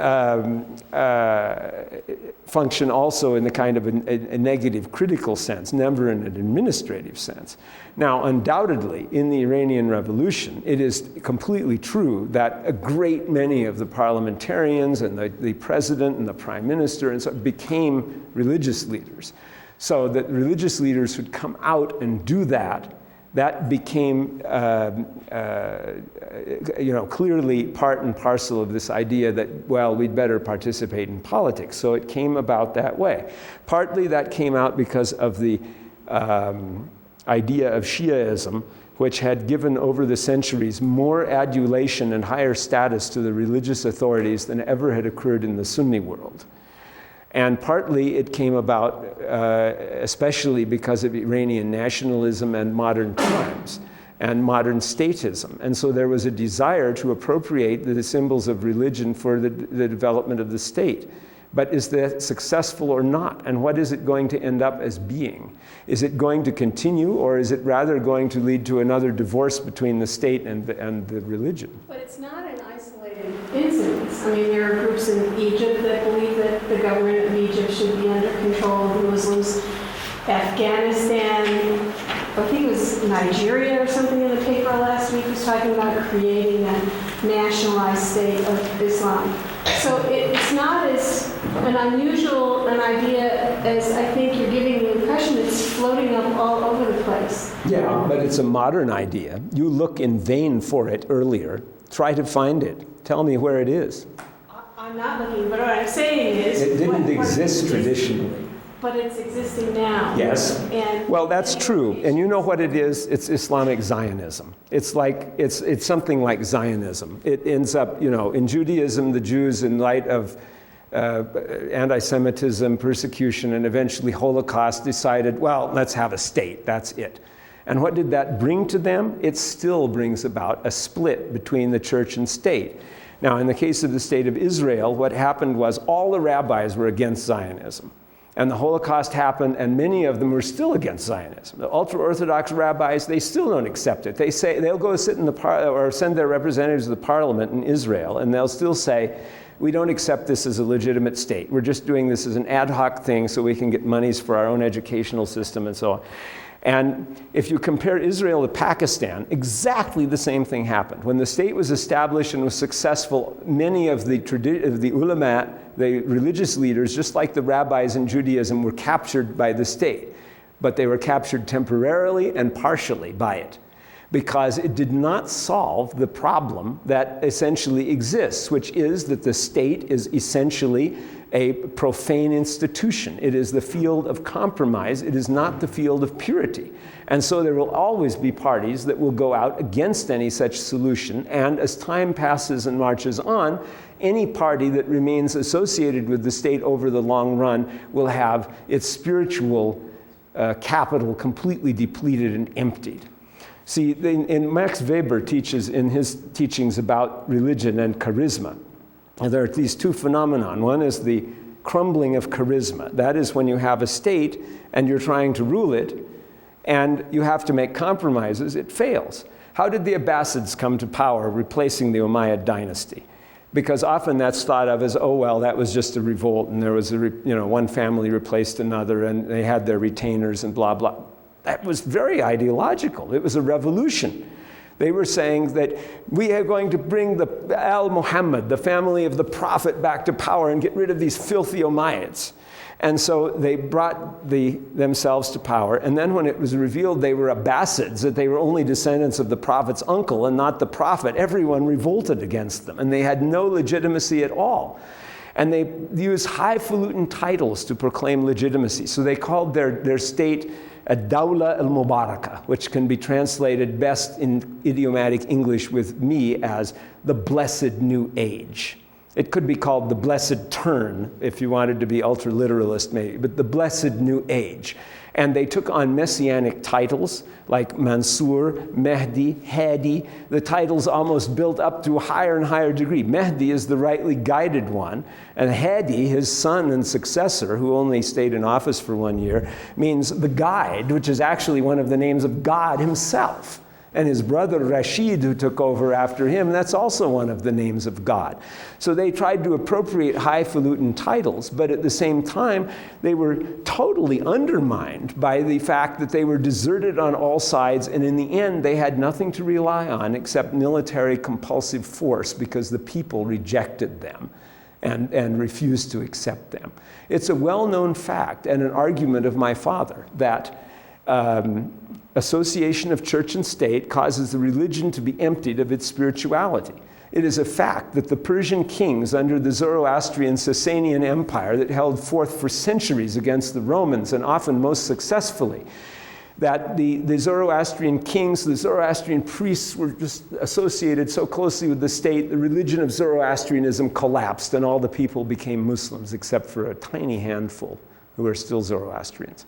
function also in the kind of a negative critical sense, never in an administrative sense. Now, undoubtedly, in the Iranian Revolution, it is completely true that a great many of the parliamentarians and the president and the prime minister and so became religious leaders. So that religious leaders would come out and do that became clearly part and parcel of this idea that, well, we'd better participate in politics. So it came about that way. Partly that came out because of the idea of Shiaism, which had given over the centuries more adulation and higher status to the religious authorities than ever had occurred in the Sunni world. And partly it came about especially because of Iranian nationalism and modern crimes and modern statism. And so there was a desire to appropriate the symbols of religion for the development of the state. But is that successful or not? And what is it going to end up as being? Is it going to continue, or is it rather going to lead to another divorce between the state and the religion?
But it's not an isolated incident. I mean, there are groups in Egypt that believe that the government of Egypt should be under control of the Muslims. Afghanistan, I think it was Nigeria or something in the paper last week was talking about creating a nationalized state of Islam. So it's not as an unusual an idea as I think you're giving the impression. It's floating up all over the place.
Yeah, but it's a modern idea. You look in vain for it earlier. Try to find it. Tell me where it is.
I'm not looking, but what I'm saying is...
It didn't exist traditionally.
But it's existing now.
Yes. Well, that's true. And you know what it is? It's Islamic Zionism. It's like, it's something like Zionism. It ends up, in Judaism, the Jews, in light of anti-Semitism, persecution, and eventually Holocaust, decided, well, let's have a state. That's it. And what did that bring to them? It still brings about a split between the church and state. Now, in the case of the state of Israel, what happened was all the rabbis were against Zionism. And the Holocaust happened, and many of them were still against Zionism. The ultra-Orthodox rabbis, they still don't accept it. They say they'll go sit in the or send their representatives to the parliament in Israel, and they'll still say, we don't accept this as a legitimate state. We're just doing this as an ad hoc thing so we can get monies for our own educational system and so on. And if you compare Israel to Pakistan, exactly the same thing happened. When the state was established and was successful, many of the ulama, the religious leaders, just like the rabbis in Judaism, were captured by the state. But they were captured temporarily and partially by it, because it did not solve the problem that essentially exists, which is that the state is essentially a profane institution. It is the field of compromise. It is not the field of purity. And so there will always be parties that will go out against any such solution. And as time passes and marches on, any party that remains associated with the state over the long run will have its spiritual capital completely depleted and emptied. See, Max Weber teaches in his teachings about religion and charisma. And there are these two phenomena. One is the crumbling of charisma. That is when you have a state and you're trying to rule it and you have to make compromises, it fails. How did the Abbasids come to power, replacing the Umayyad dynasty? Because often that's thought of as, oh, well, that was just a revolt and there was one family replaced another and they had their retainers and blah, blah. That was very ideological. It was a revolution. They were saying that we are going to bring the Al-Muhammad, the family of the Prophet, back to power and get rid of these filthy Umayyads. And so they brought themselves to power. And then when it was revealed they were Abbasids, that they were only descendants of the Prophet's uncle and not the Prophet, everyone revolted against them. And they had no legitimacy at all. And they used highfalutin titles to proclaim legitimacy. So they called their state Ad-Dawla al-Mubarakah, which can be translated best in idiomatic English with me as the Blessed New Age. It could be called the Blessed Turn, if you wanted to be ultra-literalist maybe, but the Blessed New Age. And they took on messianic titles like Mansur, Mehdi, Hadi. The titles almost built up to a higher and higher degree. Mehdi is the rightly guided one, and Hadi, his son and successor, who only stayed in office for 1 year, means the guide, which is actually one of the names of God himself. And his brother Rashid, who took over after him, that's also one of the names of God. So they tried to appropriate highfalutin titles, but at the same time, they were totally undermined by the fact that they were deserted on all sides, and in the end, they had nothing to rely on except military compulsive force because the people rejected them and refused to accept them. It's a well-known fact and an argument of my father that association of church and state causes the religion to be emptied of its spirituality. It is a fact that the Persian kings under the Zoroastrian Sasanian Empire that held forth for centuries against the Romans and often most successfully, that the Zoroastrian kings, the Zoroastrian priests were just associated so closely with the state, the religion of Zoroastrianism collapsed and all the people became Muslims except for a tiny handful who are still Zoroastrians.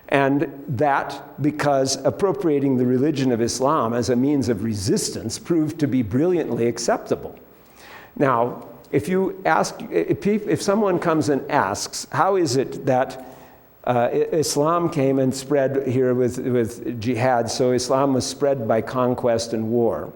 And that because appropriating the religion of Islam as a means of resistance proved to be brilliantly acceptable. Now, if someone comes and asks, how is it that Islam came and spread here with jihad, so Islam was spread by conquest and war?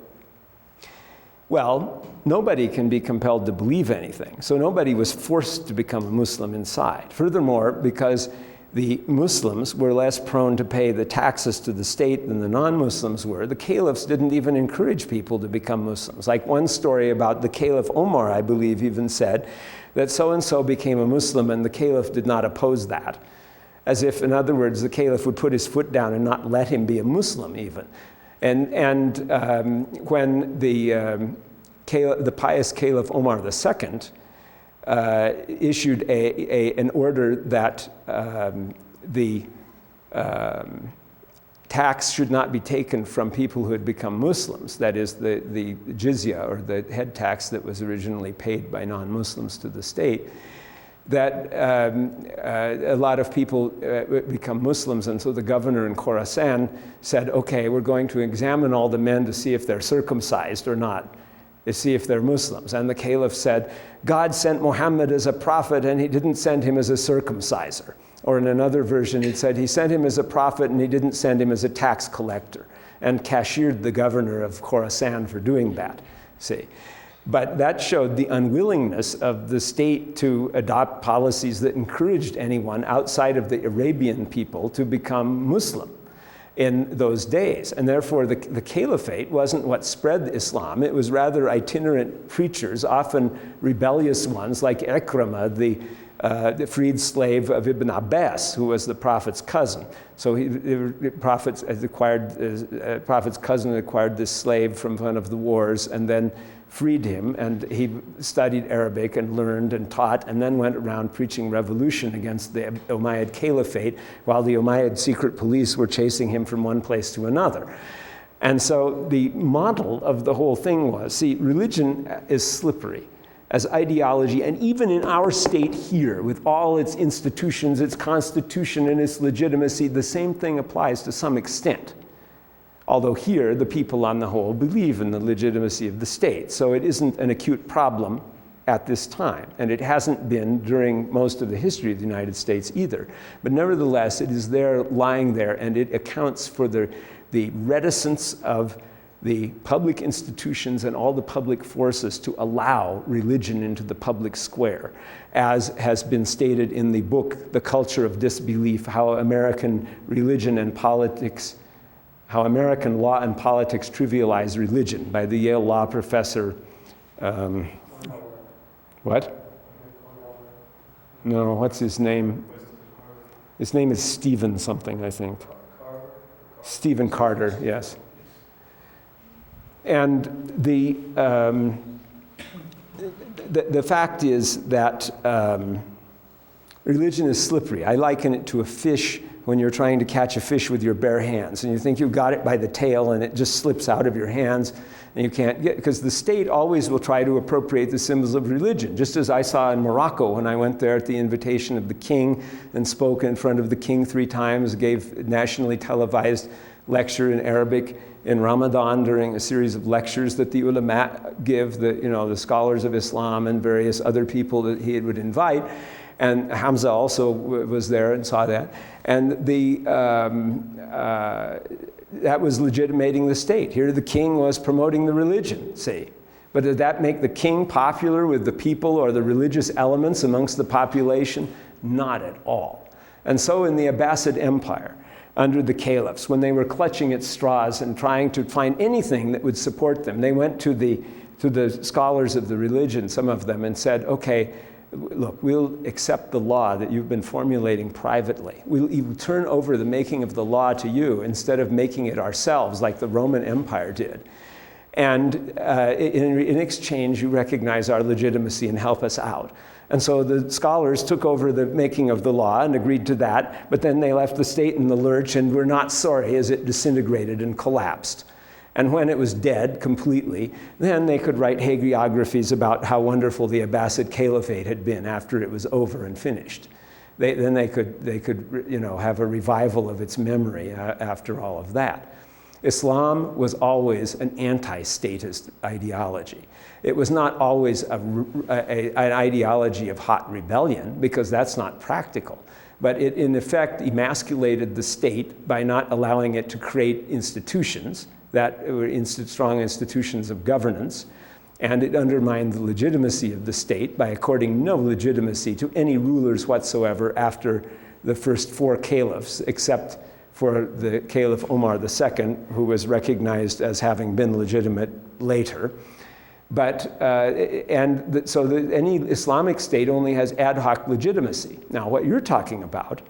Well, nobody can be compelled to believe anything, so nobody was forced to become a Muslim inside. Furthermore, because the Muslims were less prone to pay the taxes to the state than the non-Muslims were, the caliphs didn't even encourage people to become Muslims. Like one story about the Caliph Umar, I believe, even said that so-and-so became a Muslim and the Caliph did not oppose that. As if, in other words, the Caliph would put his foot down and not let him be a Muslim even. And when the pious Caliph Umar II issued an order that the tax should not be taken from people who had become Muslims, that is the jizya, or the head tax that was originally paid by non-Muslims to the state, that a lot of people become Muslims, and so the governor in Khorasan said, okay, we're going to examine all the men to see if they're circumcised or not. to see if they're Muslims. And the caliph said, God sent Muhammad as a prophet and he didn't send him as a circumciser. Or in another version, it said he sent him as a prophet and he didn't send him as a tax collector, and cashiered the governor of Khorasan for doing that, see. But that showed the unwillingness of the state to adopt policies that encouraged anyone outside of the Arabian people to become Muslim in those days. And therefore, the caliphate wasn't what spread Islam. It was rather itinerant preachers, often rebellious ones, like Ikrimah, the freed slave of Ibn Abbas, who was the Prophet's cousin. So the Prophet's cousin acquired this slave from one of the wars and then freed him, and he studied Arabic and learned and taught, and then went around preaching revolution against the Umayyad Caliphate while the Umayyad secret police were chasing him from one place to another. And so the model of the whole thing was, see, religion is slippery as ideology, and even in our state here, with all its institutions, its constitution, and its legitimacy, the same thing applies to some extent. Although here, the people on the whole believe in the legitimacy of the state. So it isn't an acute problem at this time. And it hasn't been during most of the history of the United States either. But nevertheless, it is there, lying there, and it accounts for the reticence of the public institutions and all the public forces to allow religion into the public square, as has been stated in the book, The Culture of Disbelief, How American Religion and Politics How American Law and Politics Trivialize Religion, by the Yale law professor, what? No, what's his name? His name is Stephen something, I think. Stephen Carter, yes. And the fact is that religion is slippery. I liken it to a fish when you're trying to catch a fish with your bare hands, and you think you've got it by the tail and it just slips out of your hands and you can't get, because the state always will try to appropriate the symbols of religion, just as I saw in Morocco when I went there at the invitation of the king and spoke in front of the king 3 times, gave a nationally televised lecture in Arabic in Ramadan during a series of lectures that the ulama give, the scholars of Islam and various other people that he would invite. And Hamza also was there and saw that. And that was legitimating the state. Here the king was promoting the religion, see. But did that make the king popular with the people or the religious elements amongst the population? Not at all. And so in the Abbasid Empire, under the caliphs, when they were clutching at straws and trying to find anything that would support them, they went to the scholars of the religion, some of them, and said, okay, look, we'll accept the law that you've been formulating privately. We'll turn over the making of the law to you instead of making it ourselves like the Roman Empire did. And in exchange, you recognize our legitimacy and help us out. And so the scholars took over the making of the law and agreed to that, but then they left the state in the lurch and were not sorry as it disintegrated and collapsed. And when it was dead completely, then they could write hagiographies about how wonderful the Abbasid Caliphate had been after it was over and finished. Then they could have a revival of its memory after all of that. Islam was always an anti-statist ideology. It was not always an ideology of hot rebellion, because that's not practical. But it, in effect, emasculated the state by not allowing it to create institutions that were strong institutions of governance, and it undermined the legitimacy of the state by according no legitimacy to any rulers whatsoever after the first 4 caliphs, except for the Caliph Umar II, who was recognized as having been legitimate later. But, any Islamic state only has ad hoc legitimacy. Now, what you're talking about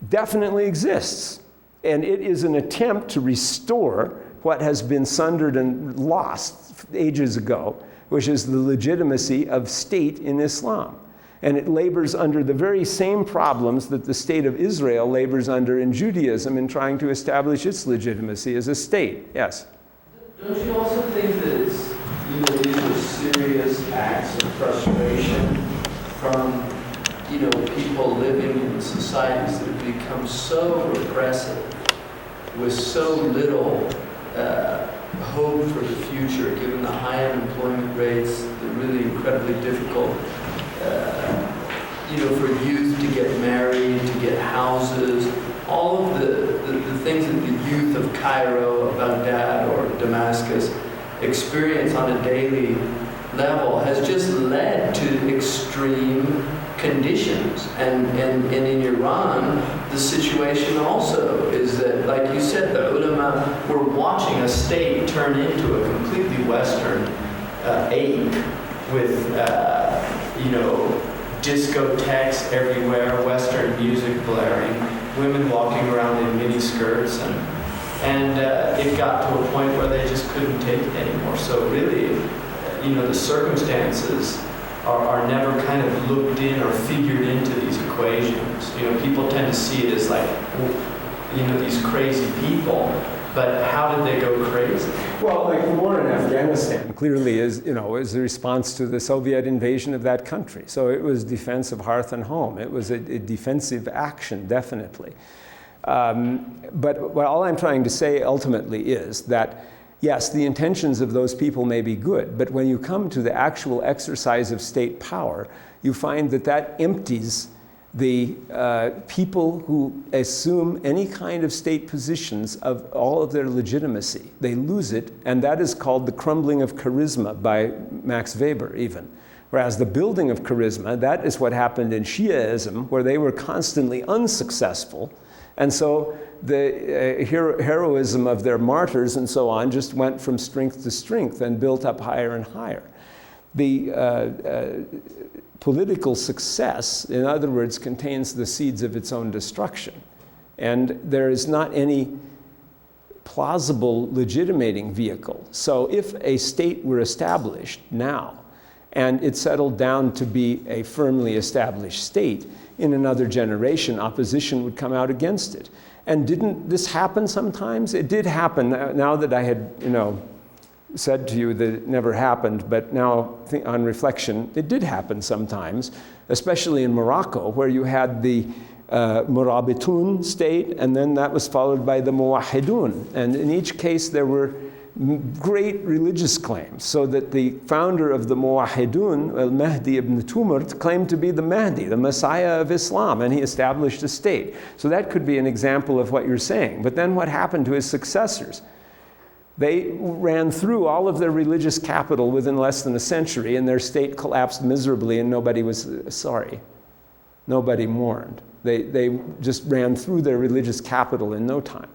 definitely exists, and it is an attempt to restore what has been sundered and lost ages ago, which is the legitimacy of state in Islam. And it labors under the very same problems that the state of Israel labors under in Judaism in trying to establish its legitimacy as a state. Yes?
Don't you also think that these are serious acts of frustration from, people living in societies that have become so repressive with so little hope for the future, given the high unemployment rates, the really incredibly difficult, for youth to get married, to get houses, all of the things that the youth of Cairo, Baghdad, or Damascus experience on a daily level has just led to extreme conditions. And in Iran, the situation also is that, like you said, the ulama were watching a state turn into a completely Western ape with, discotheques everywhere, Western music blaring, women walking around in mini skirts, and it got to a point where they just couldn't take it anymore. So really, the circumstances are never kind of looked in or figured into these equations. People tend to see it as like, these crazy people, but how did they go crazy?
Well, like the war in Afghanistan clearly is a response to the Soviet invasion of that country. So it was defense of hearth and home. It was a defensive action, definitely. But all I'm trying to say ultimately is that, yes, the intentions of those people may be good, but when you come to the actual exercise of state power, you find that empties the people who assume any kind of state positions of all of their legitimacy. They lose it, and that is called the crumbling of charisma by Max Weber even. Whereas the building of charisma, that is what happened in Shiaism, where they were constantly unsuccessful. And so the heroism of their martyrs and so on just went from strength to strength and built up higher and higher. The political success, in other words, contains the seeds of its own destruction. And there is not any plausible legitimating vehicle. So if a state were established now, and it settled down to be a firmly established state, in another generation, opposition would come out against it. And didn't this happen sometimes? It did happen. Now that I had, said to you that it never happened, but now on reflection, it did happen sometimes, especially in Morocco, where you had the Murabitun state, and then that was followed by the Muwahhidun. And in each case, there were great religious claims, so that the founder of the Muwahhidun, al-Mahdi ibn Tumurt, claimed to be the Mahdi, the Messiah of Islam, and he established a state. So that could be an example of what you're saying. But then what happened to his successors? They ran through all of their religious capital within less than a century, and their state collapsed miserably, and nobody was sorry. Nobody mourned. They just ran through their religious capital in no time.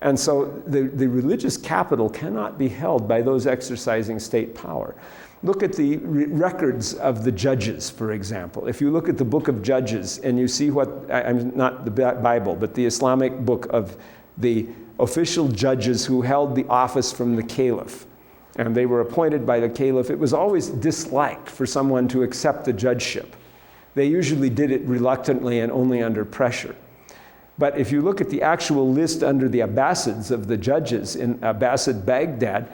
And so the religious capital cannot be held by those exercising state power. Look at the records of the judges, for example. If you look at the book of Judges and you see not the Bible, but the Islamic book of the official judges who held the office from the caliph, and they were appointed by the caliph, it was always disliked for someone to accept the judgeship. They usually did it reluctantly and only under pressure. But if you look at the actual list under the Abbasids of the judges in Abbasid Baghdad,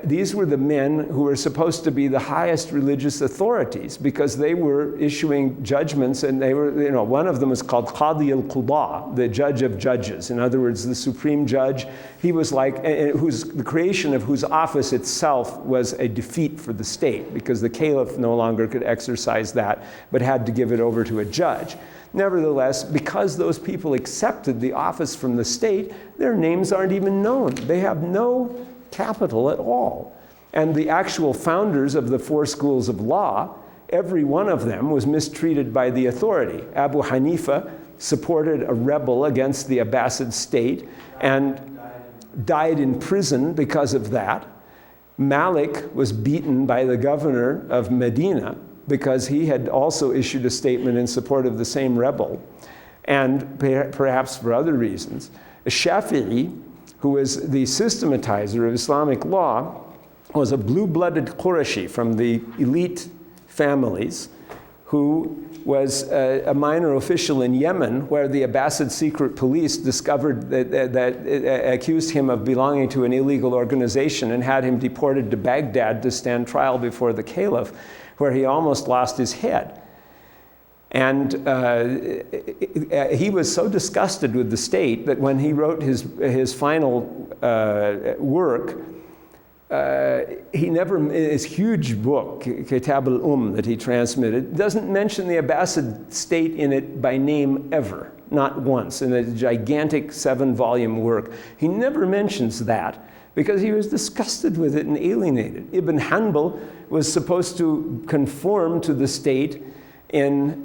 these were the men who were supposed to be the highest religious authorities, because they were issuing judgments, and they were, one of them was called Qadi al-Qudah, the judge of judges. In other words, the supreme judge. He was like, the creation of whose office itself was a defeat for the state, because the caliph no longer could exercise that, but had to give it over to a judge. Nevertheless, because those people accepted the office from the state, their names aren't even known. They have no capital at all. And the actual founders of the 4 schools of law, every one of them was mistreated by the authority. Abu Hanifa supported a rebel against the Abbasid state and died in prison because of that. Malik was beaten by the governor of Medina because he had also issued a statement in support of the same rebel, and perhaps for other reasons. Shafi'i, who was the systematizer of Islamic law, was a blue-blooded Qurayshi from the elite families who was a minor official in Yemen, where the Abbasid secret police discovered that accused him of belonging to an illegal organization and had him deported to Baghdad to stand trial before the caliph, where he almost lost his head. And he was so disgusted with the state that when he wrote his final work, he never, in his huge book, Kitab al that he transmitted, doesn't mention the Abbasid state in it by name ever, not once, in a gigantic 7-volume work. He never mentions that because he was disgusted with it and alienated. Ibn Hanbal was supposed to conform to the state in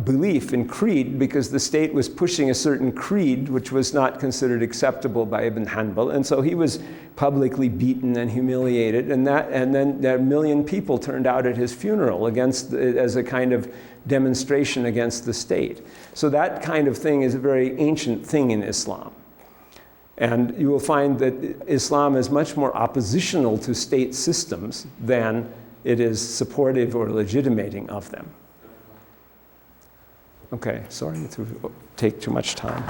belief in creed, because the state was pushing a certain creed which was not considered acceptable by Ibn Hanbal, and so he was publicly beaten and humiliated, and then a million people turned out at his funeral as a kind of demonstration against the state. So that kind of thing is a very ancient thing in Islam. And you will find that Islam is much more oppositional to state systems than it is supportive or legitimating of them. Okay, sorry to take too much time.